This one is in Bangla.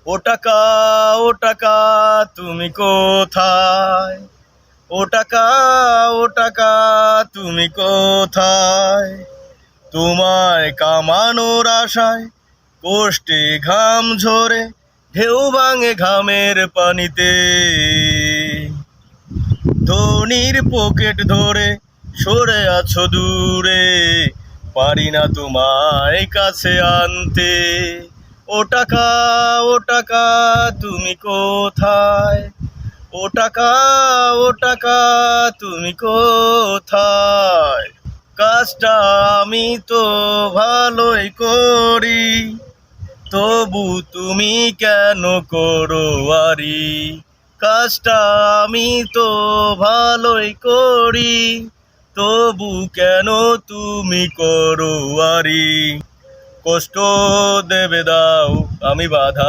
ও টাকা, ও টাকা, তুমি কোথায়? ও টাকা, ও টাকা, তুমি কোথায়? তোমায় কামানোর আশায় কষ্টে ঘাম ঝরে ঢেউ ভাঙে ঘামের পানিতে। ধনির পকেট ধরে সরে আছো দূরে, পারি না তোমায় কাছে আনতে। ও টাকা, ও টাকা, তুমি কোথায়? ও টাকা, ও টাকা, তুমি কোথায়? কাজটা আমি তো ভালোই করি, তবু তুমি কেন করো আরি? কাজটা আমি তো ভালোই করি, তবু কেন তুমি করো আরি? কষ্ট দেবে দাও, আমি বাধা